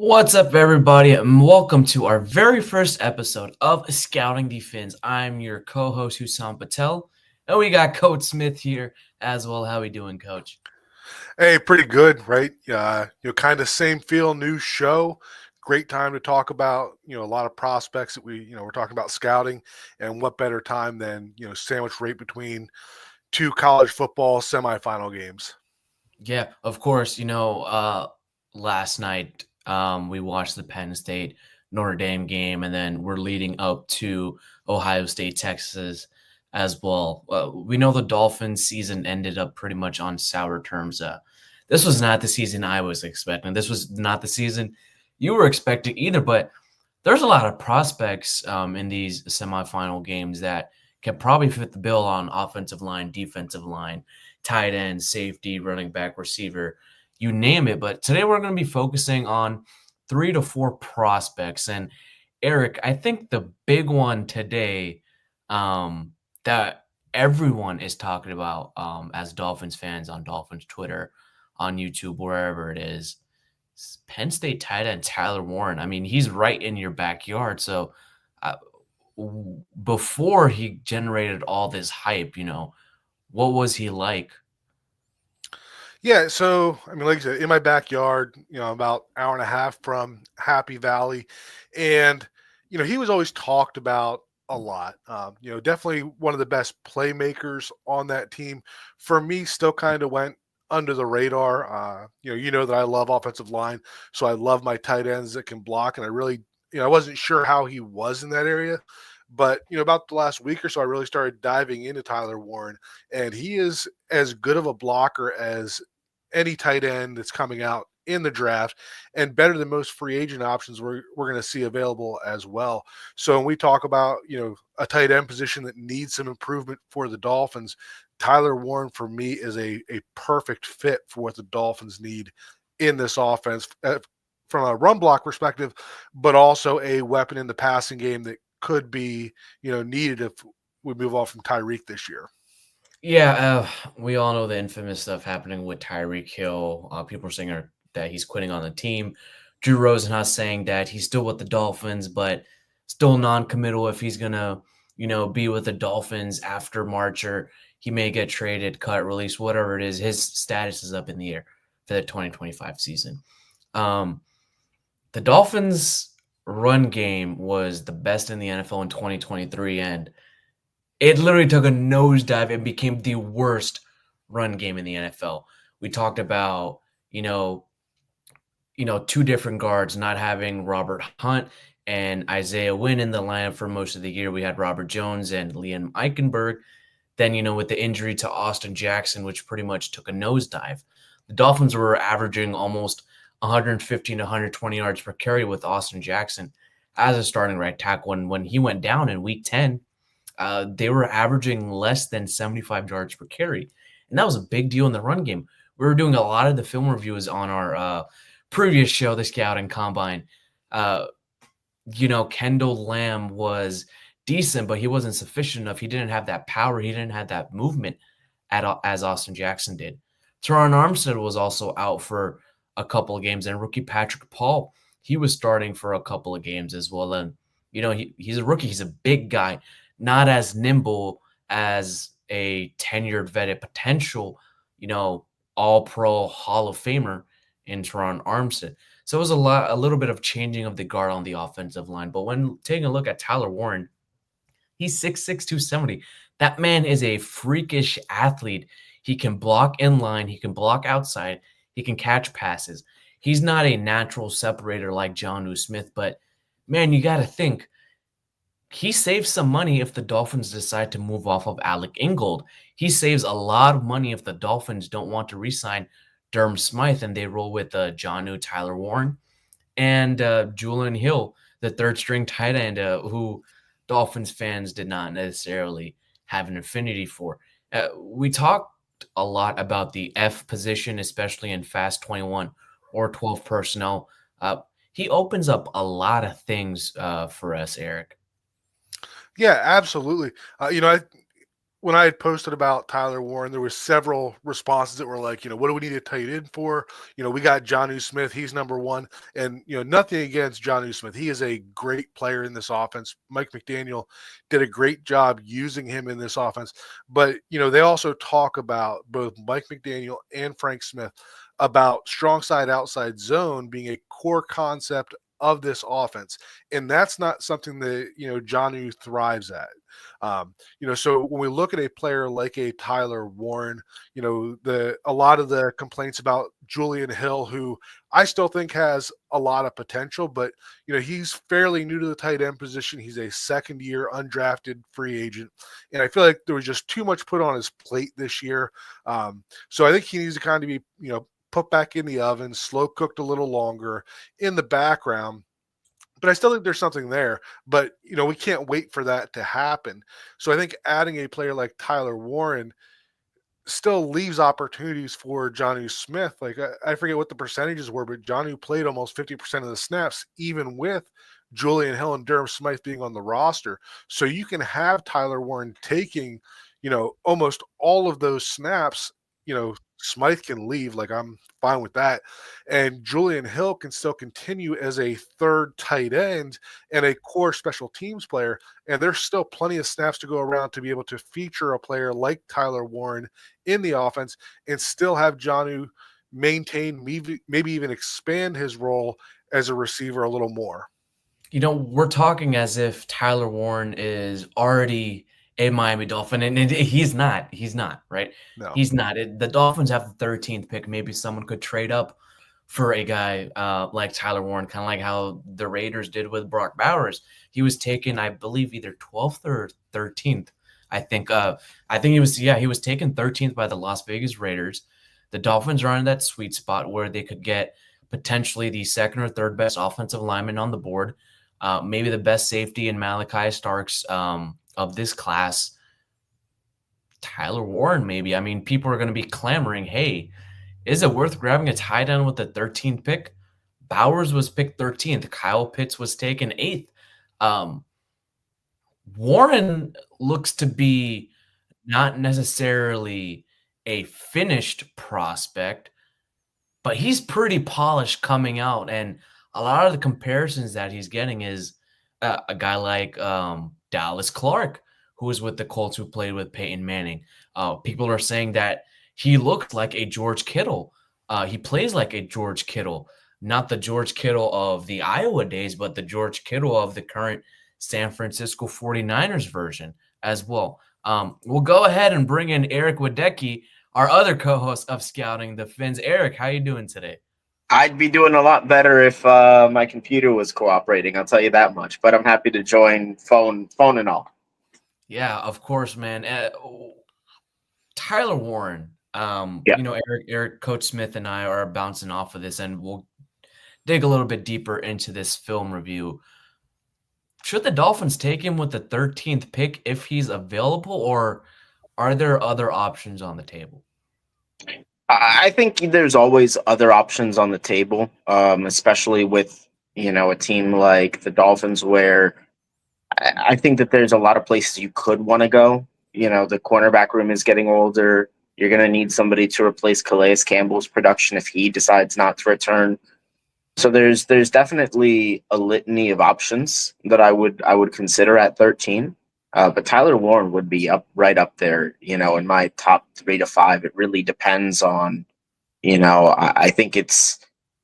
What's up, everybody, and welcome to our very first episode of Scouting the Fins. I'm your co-host, Hussam Patel, and we got Coach Smith here as well. How we doing, Coach? Hey, pretty good, right? Kind of same feel, new show. Great time to talk about, a lot of prospects that we're talking about scouting, and what better time than, sandwich right between two college football semifinal games. Yeah, of course. Last night we watched the Penn State Notre Dame game, and then we're leading up to Ohio State, Texas as well. We know the Dolphins season ended up pretty much on sour terms. This was not the season I was expecting. This was not the season you were expecting either. But there's a lot of prospects in these semifinal games that can probably fit the bill on offensive line, defensive line, tight end, safety, running back, receiver, you name it. But today we're going to be focusing on 3 to 4 prospects. And Eric, I think the big one today that everyone is talking about as Dolphins fans on Dolphins Twitter, on YouTube, wherever it is, Penn State tight end Tyler Warren. I mean, he's right in your backyard. So uh, before he generated all this hype, what was he like? Yeah, so I mean, like I said, in my backyard, about hour and a half from Happy Valley, and he was always talked about a lot. Definitely one of the best playmakers on that team. For me, still kind of went under the radar. You know that I love offensive line, so I love my tight ends that can block, and I really, I wasn't sure how he was in that area. But about the last week or so, I really started diving into Tyler Warren, and he is as good of a blocker as any tight end that's coming out in the draft, and better than most free agent options we're going to see available as well. So when we talk about, a tight end position that needs some improvement for the Dolphins, Tyler Warren for me is a perfect fit for what the Dolphins need in this offense from a run block perspective, but also a weapon in the passing game that could be, needed if we move on from Tyreek this year. Yeah, we all know the infamous stuff happening with Tyreek Hill. People are saying that he's quitting on the team. Drew Rosenhaus saying that he's still with the Dolphins, but still non-committal if he's gonna, be with the Dolphins after March, or he may get traded, cut, released, whatever it is. His status is up in the air for the 2025 season. Um, the Dolphins' run game was the best in the NFL in 2023, and it literally took a nosedive and became the worst run game in the NFL. We talked about, two different guards not having Robert Hunt and Isaiah Wynn in the lineup for most of the year. We had Robert Jones and Liam Eichenberg. Then, with the injury to Austin Jackson, which pretty much took a nosedive, the Dolphins were averaging almost 115 to 120 yards per carry with Austin Jackson as a starting right tackle. When he went down in week 10, they were averaging less than 75 yards per carry. And that was a big deal in the run game. We were doing a lot of the film reviews on our previous show, the Scouting Combine. Uh, Kendall Lamb was decent, but he wasn't sufficient enough. He didn't have that power. He didn't have that movement as Austin Jackson did. Teron Armstead was also out for a couple of games, and rookie Patrick Paul, he was starting for a couple of games as well. And, he's a rookie. He's a big guy, not as nimble as a tenured vetted potential, all-pro Hall of Famer in Teron Armstead. So it was a little bit of changing of the guard on the offensive line. But when taking a look at Tyler Warren, he's 6'6", 270. That man is a freakish athlete. He can block in line. He can block outside. He can catch passes. He's not a natural separator like Jonnu Smith, but man, you got to think he saves some money if the Dolphins decide to move off of Alec Ingold. He saves a lot of money if the Dolphins don't want to re-sign Durham Smythe and they roll with Jonnu, Tyler Warren, and Julian Hill, the third string tight end, who Dolphins fans did not necessarily have an affinity for. We talked a lot about the F position, especially in Fast 21 or 12 personnel. He opens up a lot of things for us, Eric. Yeah, absolutely. when I had posted about Tyler Warren, there were several responses that were like, what do we need a tight end for? We got Jonnu Smith. He's number one. And, nothing against Jonnu Smith. He is a great player in this offense. Mike McDaniel did a great job using him in this offense. But, they also talk about both Mike McDaniel and Frank Smith about strong side outside zone being a core concept of this offense. And that's not something that, Jonnu thrives at. So when we look at a player like a Tyler Warren, a lot of the complaints about Julian Hill, who I still think has a lot of potential, but he's fairly new to the tight end position. He's a second-year undrafted free agent, and I feel like there was just too much put on his plate this year. So I think he needs to kind of be, put back in the oven, slow cooked a little longer in the background. But I still think there's something there. But, we can't wait for that to happen. So I think adding a player like Tyler Warren still leaves opportunities for Jonnu Smith. Like, I forget what the percentages were, but Jonnu played almost 50% of the snaps, even with Julian Hill and Durham Smythe being on the roster. So you can have Tyler Warren taking, almost all of those snaps. Smythe can leave. Like, I'm fine with that. And Julian Hill can still continue as a third tight end and a core special teams player. And there's still plenty of snaps to go around to be able to feature a player like Tyler Warren in the offense and still have Jonnu maintain, maybe even expand his role as a receiver a little more. We're talking as if Tyler Warren is already a Miami Dolphin, and he's not. He's not, right? No. He's not. The Dolphins have the 13th pick. Maybe someone could trade up for a guy like Tyler Warren, kind of like how the Raiders did with Brock Bowers. He was taken, I believe, either 12th or 13th. I think he was taken 13th by the Las Vegas Raiders. The Dolphins are in that sweet spot where they could get potentially the second or third best offensive lineman on the board. Maybe the best safety in Malachi Starks of this class. Tyler Warren, maybe. I mean, people are going to be clamoring, hey, is it worth grabbing a tight end with the 13th pick? Bowers was picked 13th. Kyle Pitts was taken 8th. Warren looks to be not necessarily a finished prospect, but he's pretty polished coming out. And a lot of the comparisons that he's getting is a guy like Dallas Clark, who was with the Colts, who played with Peyton Manning. People are saying that he looks like a George Kittle. He plays like a George Kittle, not the George Kittle of the Iowa days, but the George Kittle of the current San Francisco 49ers version as well. We'll go ahead and bring in Eric Wiedeke, our other co-host of Scouting the Fins. Eric, how you doing today? I'd be doing a lot better if my computer was cooperating. I'll tell you that much. But I'm happy to join phone and all. Yeah, of course, man. Tyler Warren. Yeah. Eric, Coach Smith, and I are bouncing off of this, and we'll dig a little bit deeper into this film review. Should the Dolphins take him with the 13th pick if he's available, or are there other options on the table? I think there's always other options on the table, especially with a team like the Dolphins, where I think that there's a lot of places you could want to go. The cornerback room is getting older. You're going to need somebody to replace Calais Campbell's production if he decides not to return. So there's definitely a litany of options that I would consider at 13. But Tyler Warren would be right up there, in my top 3 to 5. It really depends on, I think it's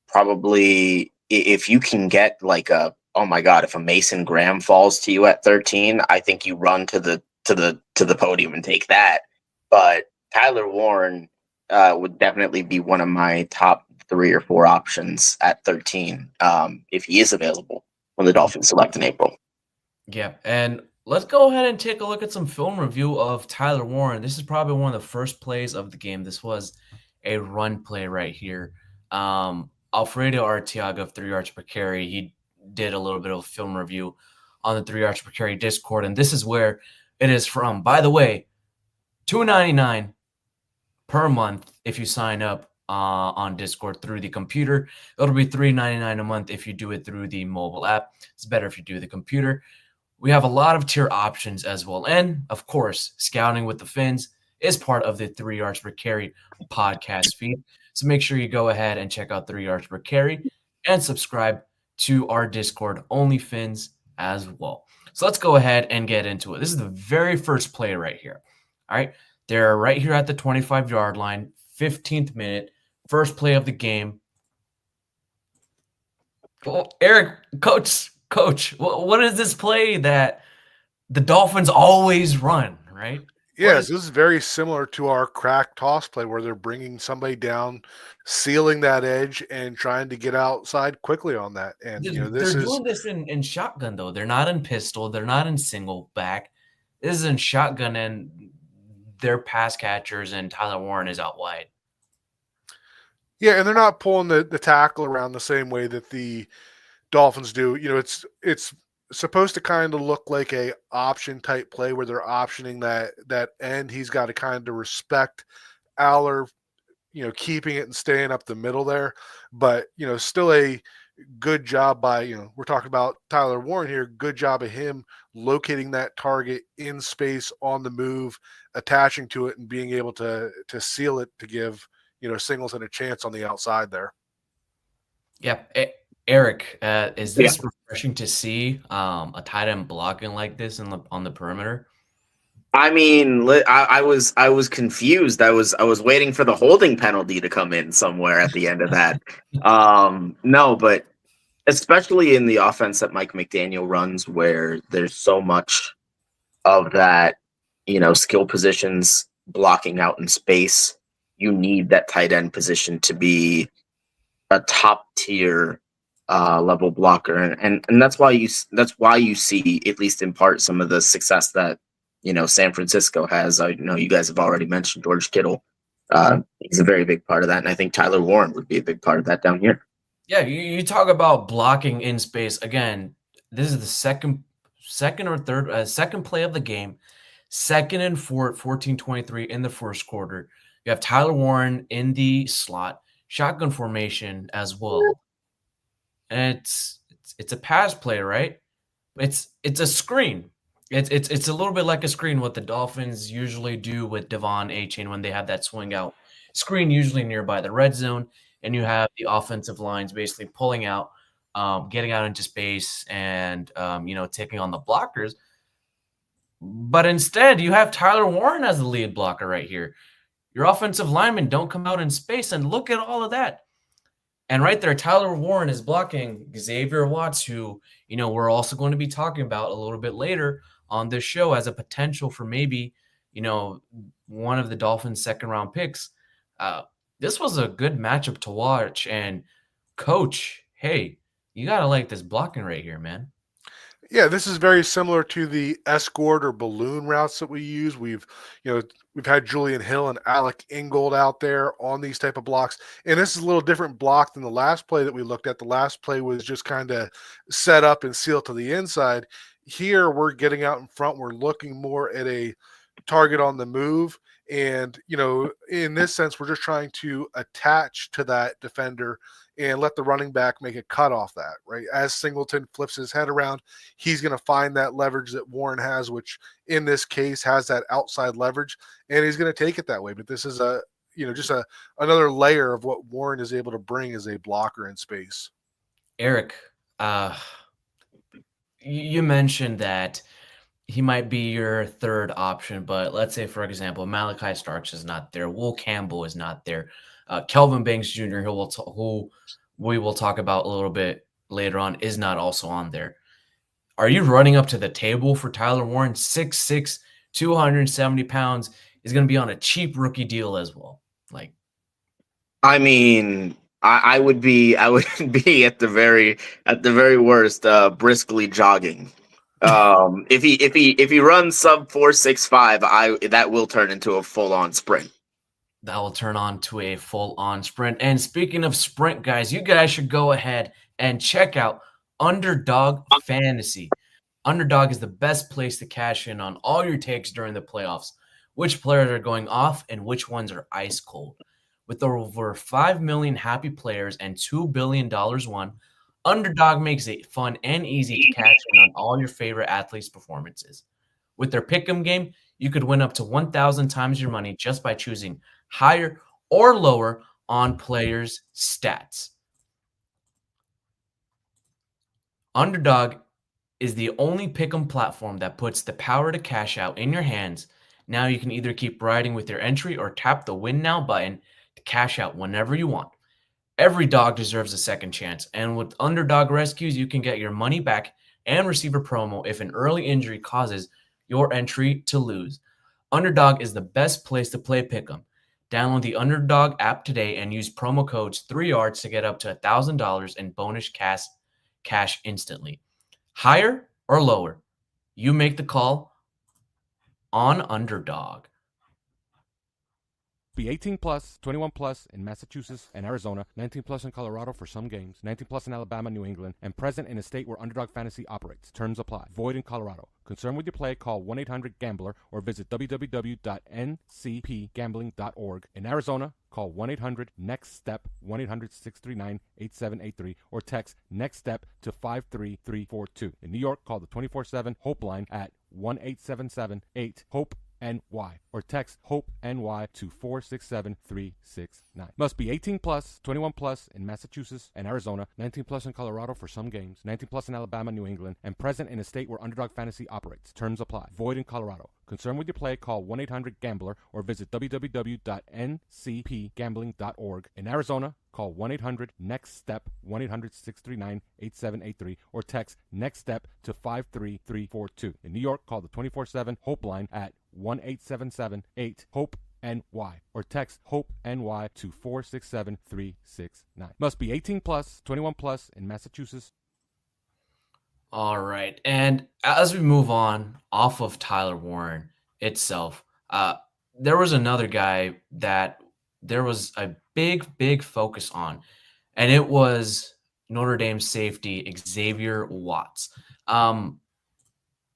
probably if you can get like oh my God, if a Mason Graham falls to you at 13, I think you run to the podium and take that. But Tyler Warren would definitely be one of my top 3 or 4 options at 13 if he is available when the Dolphins select in April. Yeah, and let's go ahead and take a look at some film review of Tyler Warren. This is probably one of the first plays of the game. This was a run play right here. Alfredo Arteaga of 3 yards per carry. He did a little bit of film review on the 3 yards per carry Discord, and this is where it is from. By the way, $2.99 per month if you sign up on Discord through the computer. It'll be $3.99 a month if you do it through the mobile app. It's better if you do the computer. We have a lot of tier options as well. And of course, Scouting with the Fins is part of the 3 Yards Per Carry podcast feed. So make sure you go ahead and check out 3 Yards Per Carry and subscribe to our Discord, Only Fins, as well. So let's go ahead and get into it. This is the very first play right here. All right. They're right here at the 25-yard line, 15th minute, first play of the game. Well, Eric, coach, what is this play that the Dolphins always run, right? Yes, this is very similar to our crack toss play where they're bringing somebody down, sealing that edge, and trying to get outside quickly on that. And They're doing this in shotgun, though. They're not in pistol. They're not in single back. This is in shotgun, and their pass catchers and Tyler Warren is out wide. yeah, and they're not pulling the tackle around the same way that the Dolphins do. It's supposed to kind of look like a option type play where they're optioning that end. He's got to kind of respect Aller, keeping it and staying up the middle there. But still a good job by we're talking about Tyler Warren here. Good job of him locating that target in space on the move, attaching to it, and being able to seal it to give Singleton a chance on the outside there. Yep. Eric, is this refreshing to see a tight end blocking like this on the perimeter? I mean, I was confused. I was waiting for the holding penalty to come in somewhere at the end of that. No, but especially in the offense that Mike McDaniel runs, where there's so much of that, skill positions blocking out in space, you need that tight end position to be a top tier level blocker, and that's why you see, at least in part, some of the success that San Francisco has. I know you guys have already mentioned George Kittle. He's a very big part of that, and I think Tyler Warren would be a big part of that down here. Yeah, you talk about blocking in space. Again, this is the second or third second play of the game. 2nd and 4 at 14:23 in the first quarter. You have Tyler Warren in the slot, shotgun formation as well. And it's a pass play, right? It's a screen. It's a little bit like a screen, what the Dolphins usually do with Devon Achane when they have that swing out screen, usually nearby the red zone, and you have the offensive lines basically pulling out, getting out into space, and taking on the blockers. But instead, you have Tyler Warren as the lead blocker right here. Your offensive linemen don't come out in space, and look at all of that. And right there, Tyler Warren is blocking Xavier Watts, who, we're also going to be talking about a little bit later on this show as a potential for maybe, one of the Dolphins' second-round picks. This was a good matchup to watch. And, Coach, hey, you got to like this blocking right here, man. Yeah, this is very similar to the escort or balloon routes that we use. We've had Julian Hill and Alec Ingold out there on these type of blocks. And this is a little different block than the last play that we looked at. The last play was just kind of set up and sealed to the inside. Here we're getting out in front. We're looking more at a target on the move. And, in this sense, we're just trying to attach to that defender and let the running back make a cut off that, right? As Singleton flips his head around, he's going to find that leverage that Warren has, which in this case has that outside leverage, and he's going to take it that way. But this is another layer of what Warren is able to bring as a blocker in space. Eric, you mentioned that he might be your third option, but let's say, for example, Malachi Starks is not there. Will Campbell is not there. Kelvin Banks Jr., who we will talk about a little bit later on, is not also on there. Are you running up to the table for Tyler Warren? 6'6", 270 pounds, is going to be on a cheap rookie deal as well. I mean, I would be at the very worst briskly jogging. If he runs sub 4.65, that will turn into a full on sprint. That will turn on to a full-on sprint. And speaking of sprint, guys, you guys should go ahead and check out Underdog Fantasy. Underdog is the best place to cash in on all your takes during the playoffs. Which players are going off and which ones are ice cold. With over 5 million happy players and $2 billion won, Underdog makes it fun and easy to cash in on all your favorite athletes' performances. With their pick'em game, you could win up to 1,000 times your money just by choosing higher or lower on players' stats. Underdog is the only pick'em platform that puts the power to cash out in your hands. Now you can either keep riding with your entry or tap the win now button to cash out whenever you want. Every dog deserves a second chance, and with Underdog Rescues, you can get your money back and receive a promo if an early injury causes your entry to lose. Underdog is the best place to play pick'em. Download the Underdog app today and use promo codes 3yards to get up to $1,000 in bonus cash instantly. Higher or lower? You make the call on Underdog. Be 18 plus, 21 plus in Massachusetts and Arizona, 19 plus in Colorado for some games, 19 plus in Alabama, New England, and present in a state where Underdog Fantasy operates. Terms apply. Void in Colorado. Concerned with your play, call 1-800-GAMBLER or visit www.ncpgambling.org. In Arizona, call 1-800-NEXT-STEP, 1-800-639-8783, or text NEXT-STEP to 53342. In New York, call the 24/7 Hope line at 1-877-8-HOPE NY or text HOPE NY to 467-369. Must be 18 plus, 21 plus in Massachusetts and Arizona, 19 plus in Colorado for some games, 19 plus in Alabama, New England, and present in a state where Underdog Fantasy operates. Terms apply. Void in Colorado. Concerned with your play, call 1-800-GAMBLER or visit www.ncpgambling.org. In Arizona, call 1-800-NEXT-STEP, 1-800-639-8783, or text NEXT-STEP to 53342. In New York, call the 24/7 Hope line at 1-877-8-HOPE NY or text HOPE NY to 467-369. Must be 18 plus, 21 plus in Massachusetts. All right. And as we move on off of Tyler Warren itself, there was another guy that there was a big focus on, and it was Notre Dame safety Xavier Watts.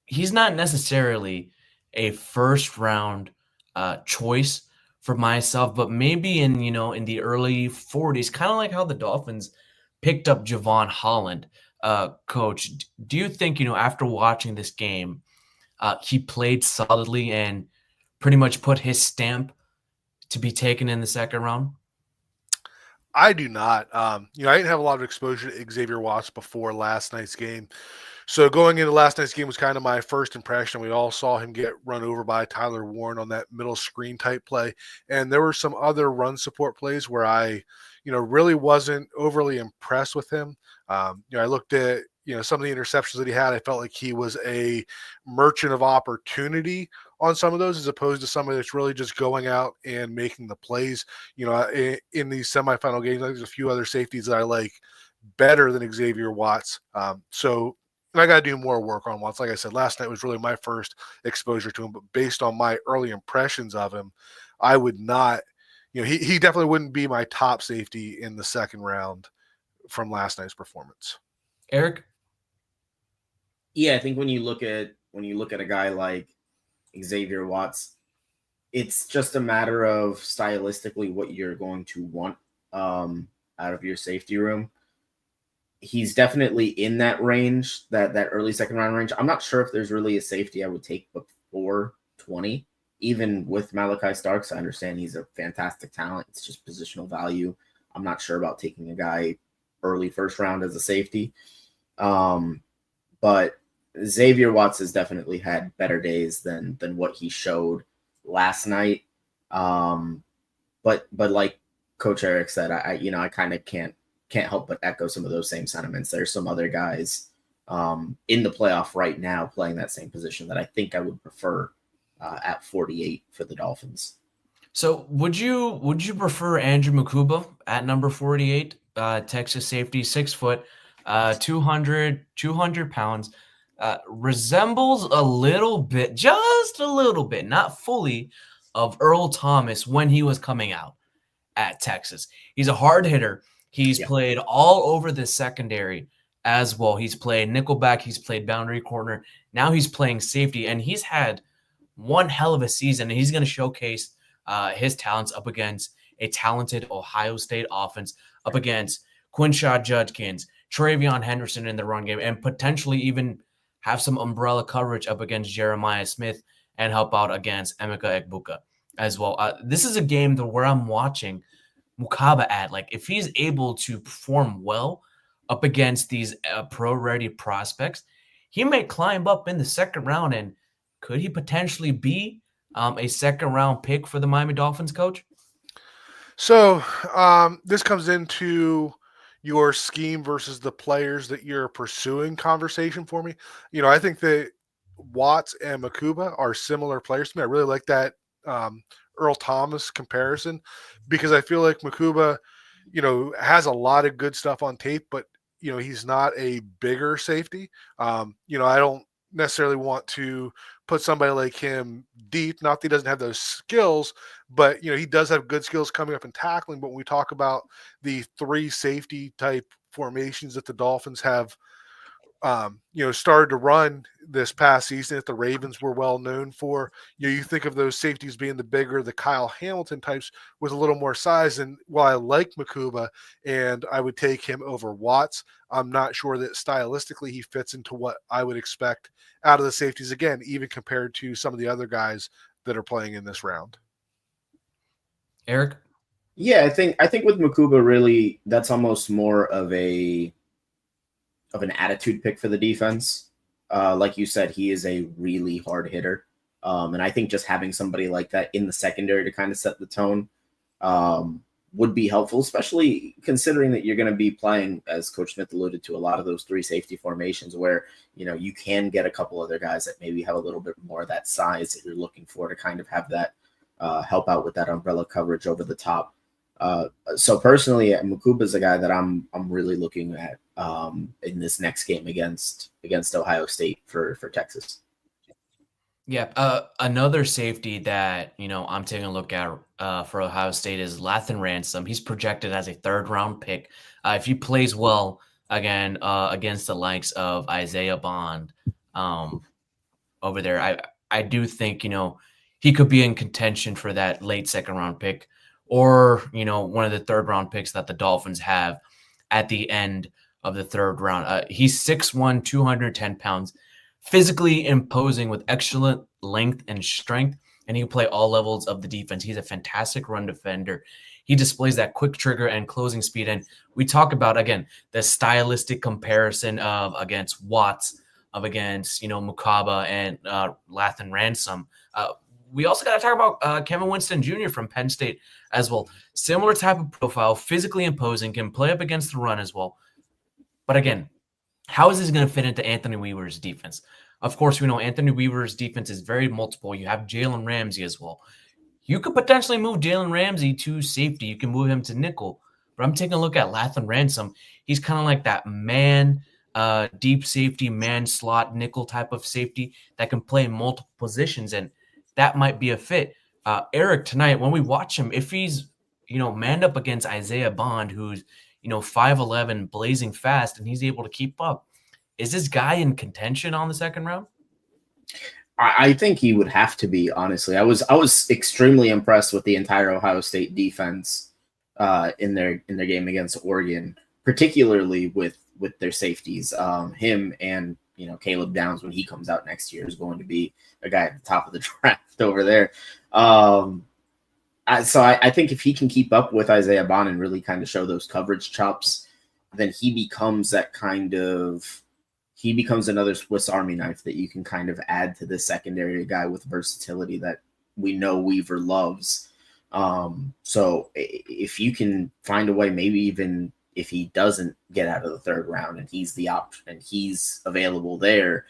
He's not necessarily a first round choice for myself, but maybe in the early 40s, kind of like how the Dolphins picked up Javon Holland. Coach, do you think after watching this game, he played solidly and pretty much put his stamp to be taken in the second round? I do not. I didn't have a lot of exposure to Xavier Watts before last night's game. So going into last night's game was kind of my first impression. We all saw him get run over by Tyler Warren on that middle screen type play. And there were some other run support plays where I, really wasn't overly impressed with him. I looked at, some of the interceptions that he had. I felt like he was a merchant of opportunity on some of those, as opposed to somebody that's really just going out and making the plays. In these semifinal games, there's a few other safeties that I like better than Xavier Watts. So I got to do more work on Watts. Like I said, last night was really my first exposure to him, but based on my early impressions of him, I would not, he definitely wouldn't be my top safety in the second round from last night's performance. Eric? Yeah, I think when you look at a guy like Xavier Watts, it's just a matter of stylistically what you're going to want out of your safety room. He's definitely in that range, that early second round range. I'm not sure if there's really a safety I would take before 20, even with Malachi Starks. I understand he's a fantastic talent. It's just positional value. I'm not sure about taking a guy early first round as a safety. But Xavier Watts has definitely had better days than what he showed last night. But like Coach Eric said, I kind of can't help but echo some of those same sentiments. There's some other guys in the playoff right now playing that same position that I think I would prefer at 48 for the Dolphins. So would you prefer Andrew Mukuba at number 48, Texas safety, 6 foot, 200 pounds, resembles a little bit, just a little bit, not fully, of Earl Thomas when he was coming out at Texas. He's a hard hitter. He's played all over the secondary as well. He's played nickelback. He's played boundary corner. Now he's playing safety, and he's had one hell of a season, and he's going to showcase his talents up against a talented Ohio State offense, up against Quinshad Judkins, Travion Henderson in the run game and potentially even have some umbrella coverage up against Jeremiah Smith and help out against Emeka Egbuka as well. This is a game where I'm watching Mukaba at. Like, if he's able to perform well up against these pro-ready prospects, he may climb up in the second round. And could he potentially be a second-round pick for the Miami Dolphins, Coach? So this comes into your scheme versus the players that you're pursuing conversation for me. I think that Watts and Makuba are similar players to me. I really like that Earl Thomas comparison because I feel like Makuba, has a lot of good stuff on tape, but he's not a bigger safety. I don't necessarily want to put somebody like him deep. Not that he doesn't have those skills, but he does have good skills coming up and tackling. But when we talk about the three safety type formations that the Dolphins have, started to run this past season that the Ravens were well known for. You think of those safeties being the bigger, the Kyle Hamilton types with a little more size. And while I like Makuba and I would take him over Watts, I'm not sure that stylistically he fits into what I would expect out of the safeties, again, even compared to some of the other guys that are playing in this round. Eric? Yeah, I think with Makuba, really, that's almost more of an attitude pick for the defense. Like you said, he is a really hard hitter. And I think just having somebody like that in the secondary to kind of set the tone would be helpful, especially considering that you're going to be playing, as Coach Smith alluded to, a lot of those three safety formations where, you can get a couple other guys that maybe have a little bit more of that size that you're looking for to kind of have that help out with that umbrella coverage over the top. So personally, Makuba is a guy that I'm really looking at in this next game against Ohio State for Texas. Yeah, another safety that I'm taking a look at for Ohio State is Lathan Ransom. He's projected as a third-round pick. If he plays well again against the likes of Isaiah Bond over there, I do think he could be in contention for that late second-round pick, or one of the third-round picks that the Dolphins have at the end of the third round. He's 6'1", 210 pounds. Physically imposing with excellent length and strength, and he can play all levels of the defense. He's a fantastic run defender. He displays that quick trigger and closing speed. And we talk about, again, the stylistic comparison of against Watts, of against, Mukaba and Lathan Ransom. We also got to talk about Kevin Winston Jr. from Penn State as well. Similar type of profile, physically imposing, can play up against the run as well. But again, how is this going to fit into Anthony Weaver's defense? Of course, we know Anthony Weaver's defense is very multiple. You have Jalen Ramsey as well. You could potentially move Jalen Ramsey to safety. You can move him to nickel. But I'm taking a look at Lathan Ransom. He's kind of like that man, deep safety, man slot, nickel type of safety that can play multiple positions, and that might be a fit. Eric, tonight, when we watch him, if he's, manned up against Isaiah Bond, who's 5'11", blazing fast, and he's able to keep up. Is this guy in contention on the second round? I think he would have to be, honestly. I was extremely impressed with the entire Ohio State defense in their game against Oregon, particularly with their safeties. Him and Caleb Downs, when he comes out next year, is going to be a guy at the top of the draft over there. So I think if he can keep up with Isaiah Bond and really kind of show those coverage chops, then he becomes another Swiss Army knife that you can kind of add to the secondary, a guy with versatility that we know Weaver loves. So if you can find a way, maybe even if he doesn't get out of the third round and he's the option and he's available there,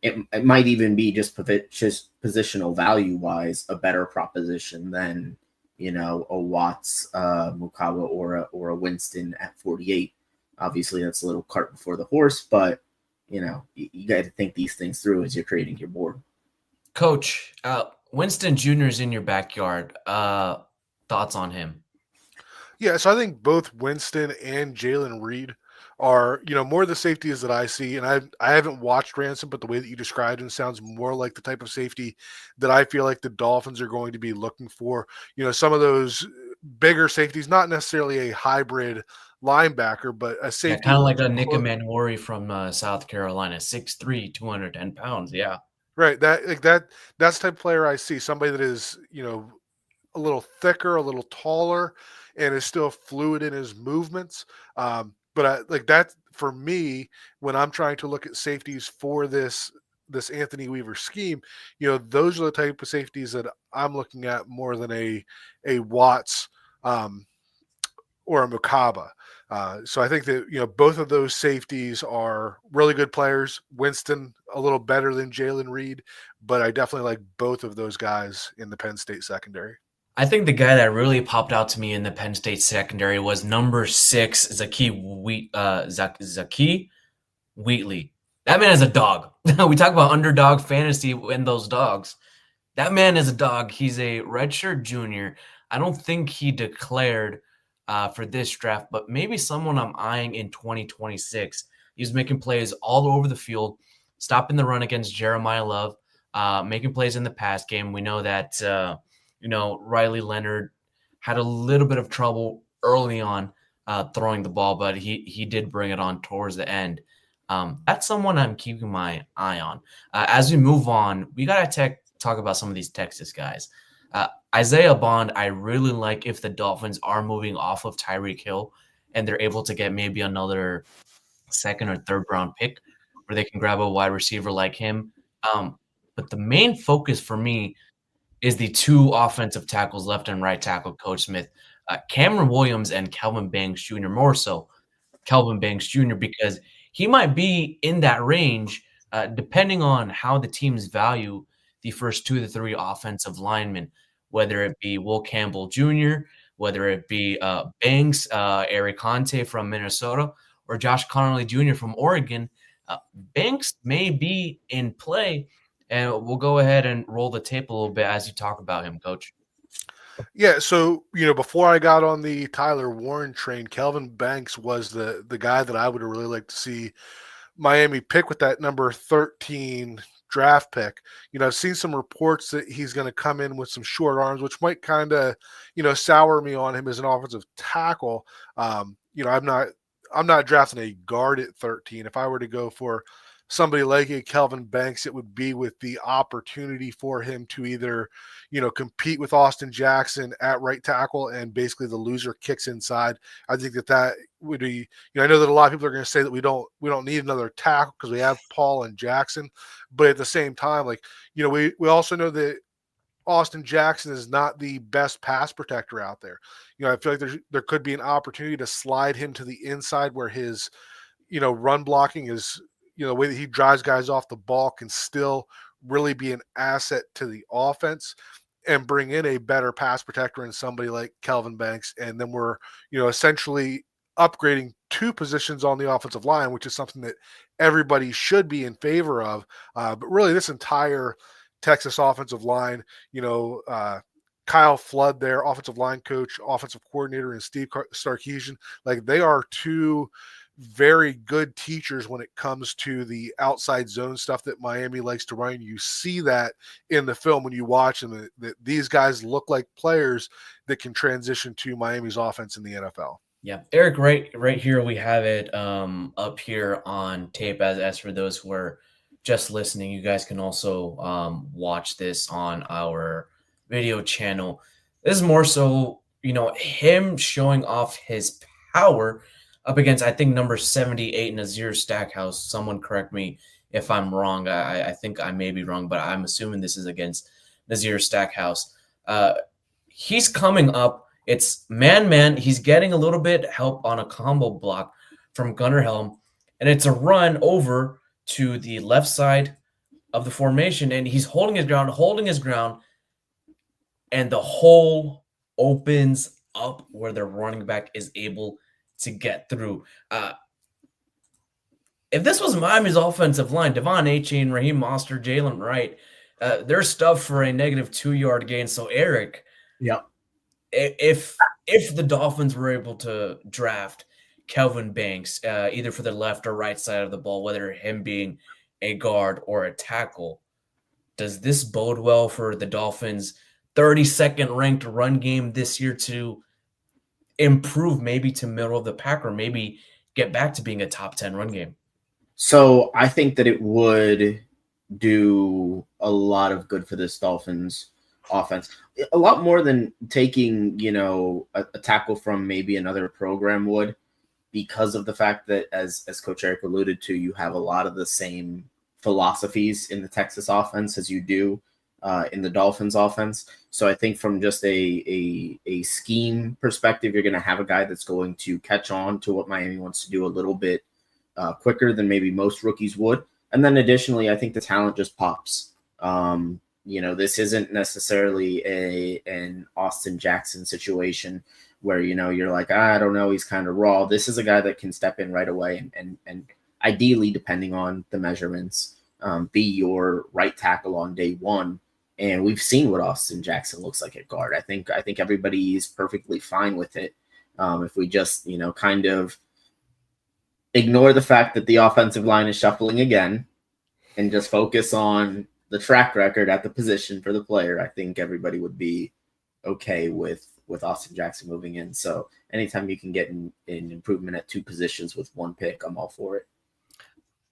it might even be just positional value wise a better proposition than a Watts, Mukaba, or a Winston at 48. Obviously, that's a little cart before the horse, but you got to think these things through as you're creating your board. Coach, Winston Jr. is in your backyard. Thoughts on him? Yeah, so I think both Winston and Jalen Reed are, more the safeties that I see. And I haven't watched Ransom, but the way that you described him sounds more like the type of safety that I feel like the Dolphins are going to be looking for. Some of those bigger safeties, not necessarily a hybrid linebacker, but a Yeah, safety. kind of like a Nick Manwari from South Carolina, 6'3", 210 pounds. Yeah. Right. That's the type of player I see. Somebody that is, a little thicker, a little taller, and is still fluid in his movements. But like that for me, when I'm trying to look at safeties for this Anthony Weaver scheme, those are the type of safeties that I'm looking at more than a Watts or a Mukaba. So I think that both of those safeties are really good players. Winston a little better than Jalen Reed, but I definitely like both of those guys in the Penn State secondary. I think the guy that really popped out to me in the Penn State secondary was number 6, Zaki Wheatley. That man is a dog. We talk about underdog fantasy and those dogs. That man is a dog. He's a redshirt junior. I don't think he declared for this draft, but maybe someone I'm eyeing in 2026. He's making plays all over the field, stopping the run against Jeremiah Love, making plays in the pass game. We know that Riley Leonard had a little bit of trouble early on throwing the ball, but he did bring it on towards the end. That's someone I'm keeping my eye on. As we move on, we got to talk about some of these Texas guys. Isaiah Bond, I really like if the Dolphins are moving off of Tyreek Hill and they're able to get maybe another second or third round pick where they can grab a wide receiver like him. But the main focus for me is the 2 offensive tackles, left and right tackle, Coach Smith, Cameron Williams and Kelvin Banks Jr., more so Kelvin Banks Jr., because he might be in that range depending on how the teams value the first 2 to 3 offensive linemen, whether it be Will Campbell Jr., whether it be Banks, Eric Conte from Minnesota, or Josh Connolly Jr. from Oregon. Banks may be in play, and we'll go ahead and roll the tape a little bit as you talk about him, Coach. Yeah, so before I got on the Tyler Warren train, Kelvin Banks was the guy that I would have really liked to see Miami pick with that number 13 draft pick. I've seen some reports that he's going to come in with some short arms, which might kind of sour me on him as an offensive tackle. I'm not drafting a guard at 13. If I were to go for somebody like a Kelvin Banks, it would be with the opportunity for him to either, compete with Austin Jackson at right tackle and basically the loser kicks inside. I think that would be, I know that a lot of people are going to say that we don't need another tackle because we have Paul and Jackson, but at the same time, we also know that Austin Jackson is not the best pass protector out there. I feel like there could be an opportunity to slide him to the inside where his, run blocking is, the way that he drives guys off the ball can still really be an asset to the offense and bring in a better pass protector in somebody like Kelvin Banks. And then we're, essentially upgrading 2 positions on the offensive line, which is something that everybody should be in favor of. But really this entire Texas offensive line, Kyle Flood, their offensive line coach, offensive coordinator, and Steve Sarkisian, they are 2 very good teachers when it comes to the outside zone stuff that Miami likes to run. You see that in the film when you watch them, that these guys look like players that can transition to Miami's offense in the NFL. Yeah, Eric, right here we have it up here on tape. As for those who are just listening, you guys can also watch this on our video channel. This is more so, him showing off his power up against, I think, number 78 Nazir Stackhouse. Someone correct me if I'm wrong. I think I may be wrong, but I'm assuming this is against Nazir Stackhouse. He's coming up. It's man. He's getting a little bit help on a combo block from Gunnar Helm, and it's a run over to the left side of the formation, and he's holding his ground, and the hole opens up where the running back is able to get through. If this was Miami's offensive line, Devon Achane, Raheem Mostert, Jalen Wright, there's stuff for a negative 2-yard gain. So Eric, yeah, if the Dolphins were able to draft Kelvin Banks, either for the left or right side of the ball, whether him being a guard or a tackle, does this bode well for the Dolphins' 32nd ranked run game this year to improve maybe to middle of the pack or maybe get back to being a top 10 run game? So I think that it would do a lot of good for this Dolphins offense. A lot more than taking, a tackle from maybe another program would, because of the fact that, as Coach Eric alluded to, you have a lot of the same philosophies in the Texas offense as you do in the Dolphins offense. So I think from just a scheme perspective, you're going to have a guy that's going to catch on to what Miami wants to do a little bit quicker than maybe most rookies would. And then additionally, I think the talent just pops. This isn't necessarily an Austin Jackson situation where, you're like, I don't know, he's kind of raw. This is a guy that can step in right away and ideally, depending on the measurements, be your right tackle on day one. And we've seen what Austin Jackson looks like at guard. I think everybody is perfectly fine with it. If we just, kind of ignore the fact that the offensive line is shuffling again and just focus on the track record at the position for the player, I think everybody would be okay with Austin Jackson moving in. So anytime you can get an improvement at two positions with one pick, I'm all for it.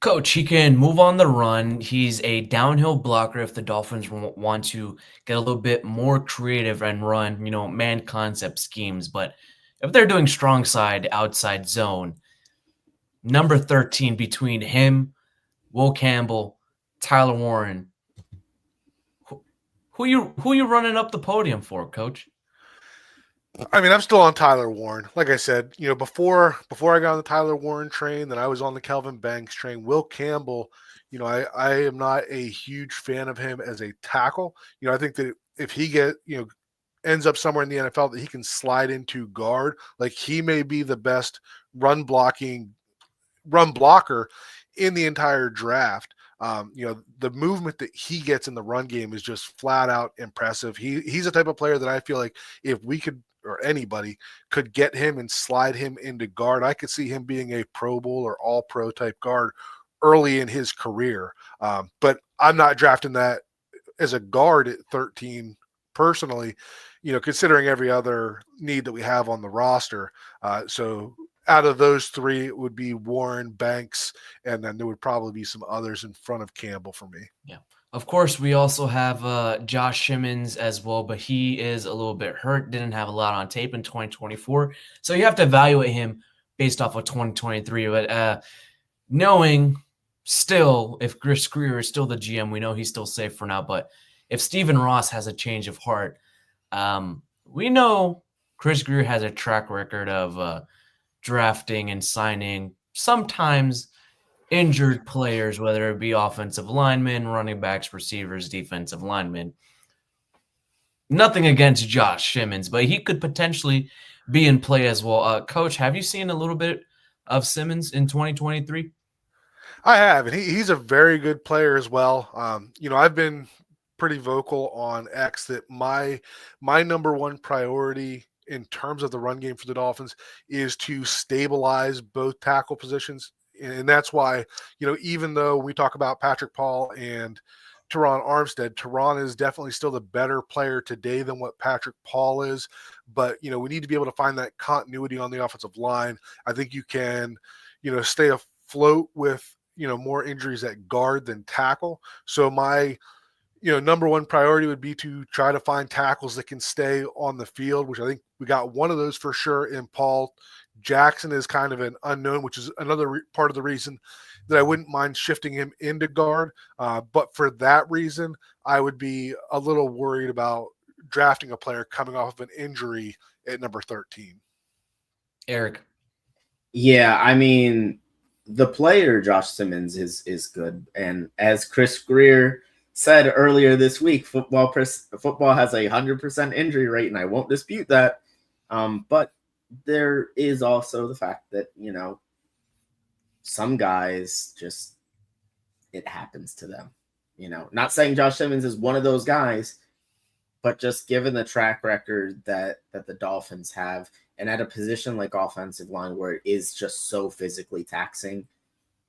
Coach, he can move on the run. He's a downhill blocker if the Dolphins want to get a little bit more creative and run, man concept schemes. But if they're doing strong side, outside zone, number 13 between him, Will Campbell, Tyler Warren, who you running up the podium for, Coach? I mean, I'm still on Tyler Warren. Like I said, before I got on the Tyler Warren train, then I was on the Kelvin Banks train. Will Campbell, I am not a huge fan of him as a tackle. I think that if he ends up somewhere in the NFL that he can slide into guard, like he may be the best run blocker in the entire draft. The movement that he gets in the run game is just flat out impressive. He's the type of player that I feel like if we could, or anybody could get him and slide him into guard, I could see him being a Pro Bowl or All Pro type guard early in his career. But I'm not drafting that as a guard at 13 personally, considering every other need that we have on the roster. So out of those three, it would be Warren, Banks, and then there would probably be some others in front of Campbell for me. Yeah. Of course, we also have Josh Simmons as well, but he is a little bit hurt, didn't have a lot on tape in 2024. So you have to evaluate him based off of 2023. But knowing still, if Chris Greer is still the GM, we know he's still safe for now. But if Stephen Ross has a change of heart, we know Chris Greer has a track record of drafting and signing sometimes injured players, whether it be offensive linemen, running backs, receivers, defensive linemen. Nothing against Josh Simmons, but he could potentially be in play as well. Coach, have you seen a little bit of Simmons in 2023? I have, and he's a very good player as well. I've been pretty vocal on X that my number one priority in terms of the run game for the Dolphins is to stabilize both tackle positions. And that's why, even though we talk about Patrick Paul and Teron Armstead, Teron is definitely still the better player today than what Patrick Paul is. But, we need to be able to find that continuity on the offensive line. I think you can, stay afloat with, more injuries at guard than tackle. So my number one priority would be to try to find tackles that can stay on the field, which I think we got one of those for sure in Paul. Jackson is kind of an unknown, which is another part of the reason that I wouldn't mind shifting him into guard. But for that reason, I would be a little worried about drafting a player coming off of an injury at number 13. Eric. Yeah, I mean, the player Josh Simmons is good. And as Chris Greer said earlier this week, football has a 100% injury rate, and I won't dispute that. But there is also the fact that, some guys just, it happens to them. Not saying Josh Simmons is one of those guys, but just given the track record that the Dolphins have, and at a position like offensive line where it is just so physically taxing,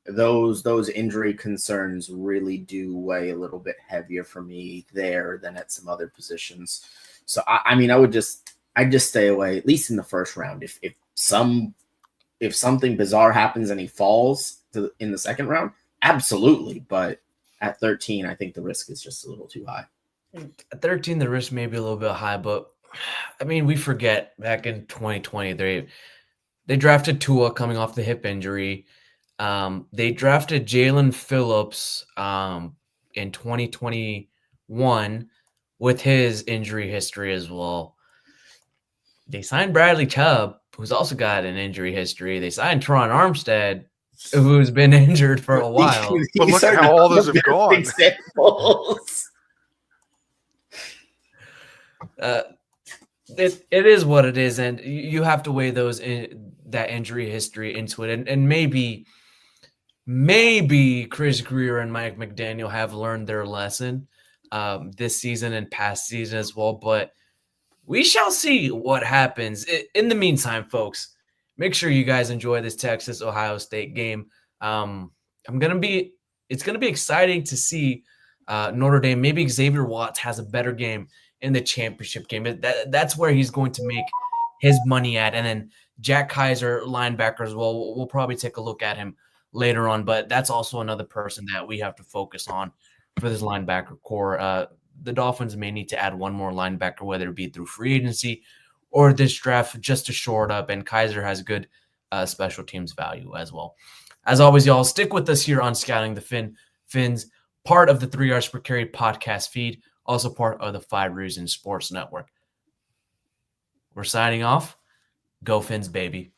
those injury concerns really do weigh a little bit heavier for me there than at some other positions. So I mean, I would just I'd just stay away, at least in the first round. If something bizarre happens and he falls in the second round, absolutely. But at 13, I think the risk is just a little too high. At 13, the risk may be a little bit high, but I mean, we forget back in 2020, they drafted Tua coming off the hip injury. They drafted Jalen Phillips in 2021 with his injury history as well. They signed Bradley Chubb, who's also got an injury history. They signed Teron Armstead, who's been injured for a while. But look at how all those have gone. Examples. It is what it is, and you have to weigh that injury history into it, and maybe Chris Greer and Mike McDaniel have learned their lesson this season and past season as well, but we shall see what happens. In the meantime, folks, make sure you guys enjoy this Texas-Ohio State game. It's going to be exciting to see Notre Dame. Maybe Xavier Watts has a better game in the championship game. That's where he's going to make his money at. And then Jack Kaiser, linebacker as well. We'll probably take a look at him later on, but that's also another person that we have to focus on for this linebacker core. The Dolphins may need to add one more linebacker, whether it be through free agency or this draft, just to shore it up. And Kaiser has good special teams value as well. As always, y'all, stick with us here on Scouting the Fins, part of the 3 Yards Per Carry podcast feed, also part of the 5 Reasons Sports Network. We're signing off. Go Fins, baby.